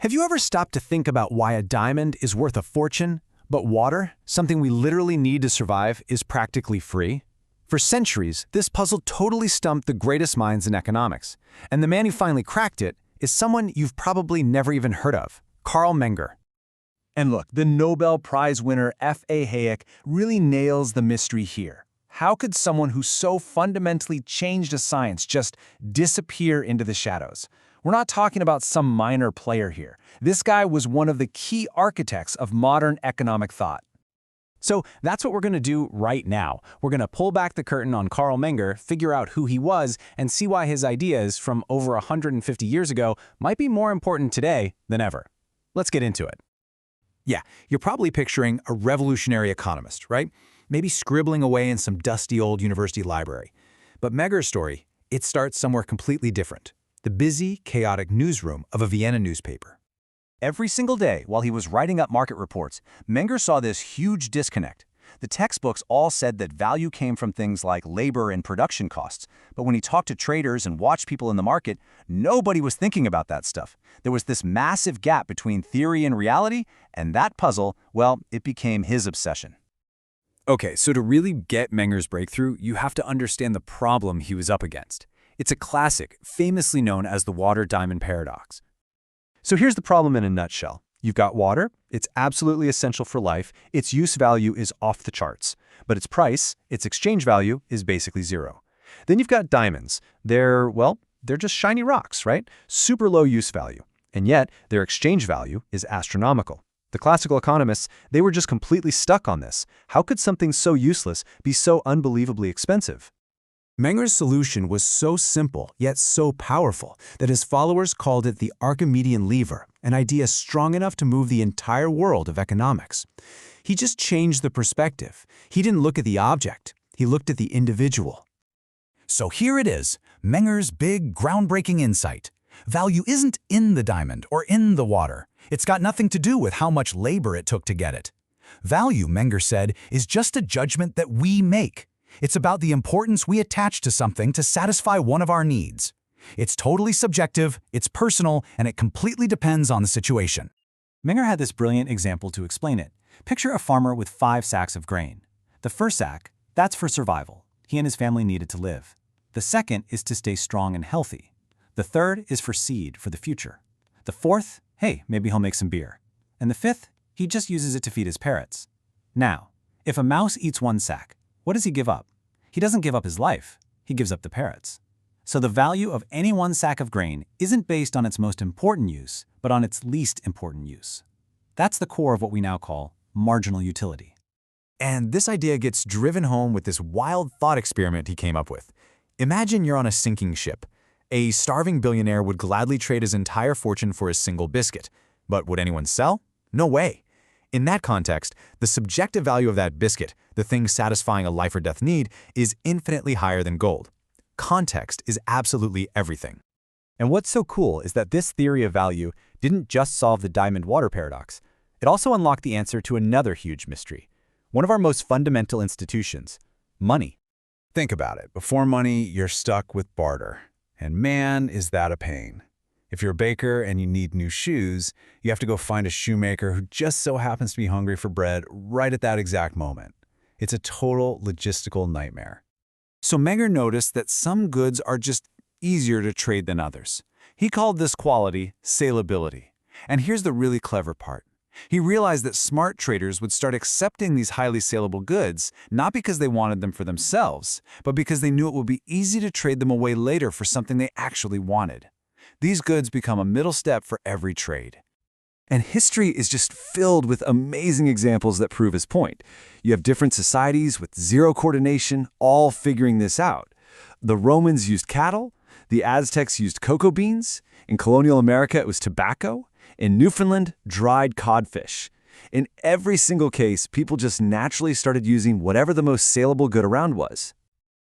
Have you ever stopped to think about why a diamond is worth a fortune, but water, something we literally need to survive, is practically free? For centuries, this puzzle totally stumped the greatest minds in economics, and the man who finally cracked it is someone you've probably never even heard of, Carl Menger. And look, the Nobel Prize winner F.A. Hayek really nails the mystery here. How could someone who so fundamentally changed a science just disappear into the shadows? We're not talking about some minor player here. This guy was one of the key architects of modern economic thought. So that's what we're going to do right now. We're going to pull back the curtain on Carl Menger, figure out who he was, and see why his ideas from over 150 years ago might be more important today than ever. Let's get into it. Yeah, you're probably picturing a revolutionary economist, right? Maybe scribbling away in some dusty old university library. But Menger's story, it starts somewhere completely different. The busy, chaotic newsroom of a Vienna newspaper. Every single day, while he was writing up market reports, Menger saw this huge disconnect. The textbooks all said that value came from things like labor and production costs, but when he talked to traders and watched people in the market, nobody was thinking about that stuff. There was this massive gap between theory and reality, and that puzzle, well, it became his obsession. Okay, so to really get Menger's breakthrough, you have to understand the problem he was up against. It's a classic, famously known as the water-diamond paradox. So here's the problem in a nutshell. You've got water, it's absolutely essential for life, its use value is off the charts, but its price, its exchange value, is basically zero. Then you've got diamonds. They're just shiny rocks, right? Super low use value. And yet, their exchange value is astronomical. The classical economists, they were just completely stuck on this. How could something so useless be so unbelievably expensive? Menger's solution was so simple, yet so powerful, that his followers called it the Archimedean lever, an idea strong enough to move the entire world of economics. He just changed the perspective. He didn't look at the object, he looked at the individual. So here it is, Menger's big, groundbreaking insight. Value isn't in the diamond or in the water. It's got nothing to do with how much labor it took to get it. Value, Menger said, is just a judgment that we make. It's about the importance we attach to something to satisfy one of our needs. It's totally subjective, it's personal, and it completely depends on the situation. Menger had this brilliant example to explain it. Picture a farmer with 5 sacks of grain. The first sack, that's for survival. He and his family needed to live. The second is to stay strong and healthy. The third is for seed for the future. The fourth, hey, maybe he'll make some beer. And the fifth, he just uses it to feed his parrots. Now, if a mouse eats 1 sack, what does he give up? He doesn't give up his life, he gives up the parrots. So the value of any 1 sack of grain isn't based on its most important use, but on its least important use. That's the core of what we now call marginal utility. And this idea gets driven home with this wild thought experiment he came up with. Imagine you're on a sinking ship. A starving billionaire would gladly trade his entire fortune for a single biscuit. But would anyone sell? No way. In that context, the subjective value of that biscuit, the thing satisfying a life or death need, is infinitely higher than gold. Context is absolutely everything. And what's so cool is that this theory of value didn't just solve the diamond-water paradox. It also unlocked the answer to another huge mystery. One of our most fundamental institutions, money. Think about it. Before money, you're stuck with barter. And man, is that a pain. If you're a baker and you need new shoes, you have to go find a shoemaker who just so happens to be hungry for bread right at that exact moment. It's a total logistical nightmare. So Menger noticed that some goods are just easier to trade than others. He called this quality salability. And here's the really clever part. He realized that smart traders would start accepting these highly saleable goods, not because they wanted them for themselves, but because they knew it would be easy to trade them away later for something they actually wanted. These goods become a middle step for every trade. And history is just filled with amazing examples that prove his point. You have different societies with zero coordination, all figuring this out. The Romans used cattle, the Aztecs used cocoa beans, in colonial America it was tobacco, in Newfoundland, dried codfish. In every single case, people just naturally started using whatever the most saleable good around was.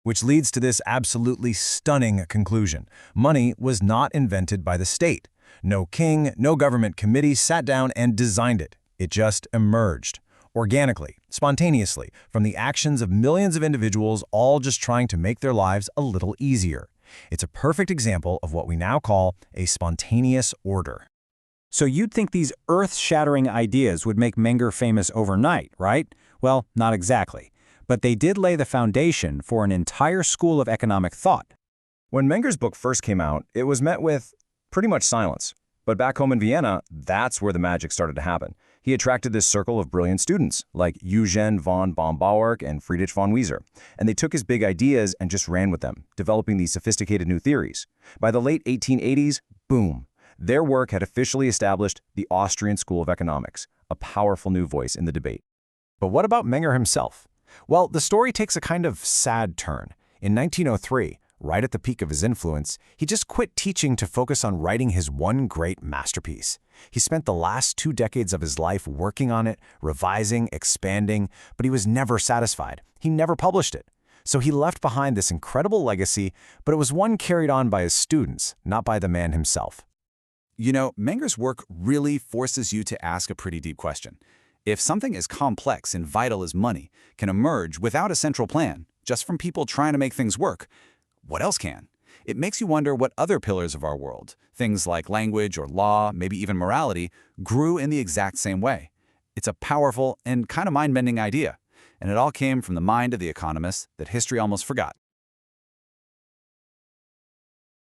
Which leads to this absolutely stunning conclusion. Money was not invented by the state. No king, no government committee sat down and designed it. It just emerged, organically, spontaneously, from the actions of millions of individuals all just trying to make their lives a little easier. It's a perfect example of what we now call a spontaneous order. So you'd think these earth-shattering ideas would make Menger famous overnight, right? Well, not exactly. But they did lay the foundation for an entire school of economic thought. When Menger's book first came out, it was met with pretty much silence. But back home in Vienna, that's where the magic started to happen. He attracted this circle of brilliant students, like Eugen von Bombauer and Friedrich von Wieser, and they took his big ideas and just ran with them, developing these sophisticated new theories. By the late 1880s, boom, their work had officially established the Austrian School of Economics, a powerful new voice in the debate. But what about Menger himself? Well, the story takes a kind of sad turn. In 1903, right at the peak of his influence, he just quit teaching to focus on writing his one great masterpiece. He spent the last 2 decades of his life working on it, revising, expanding, but he was never satisfied. He never published it. So he left behind this incredible legacy, but it was one carried on by his students, not by the man himself. You know, Menger's work really forces you to ask a pretty deep question. If something as complex and vital as money can emerge without a central plan, just from people trying to make things work, what else can? It makes you wonder what other pillars of our world, things like language or law, maybe even morality, grew in the exact same way. It's a powerful and kind of mind-bending idea, and it all came from the mind of the economist that history almost forgot.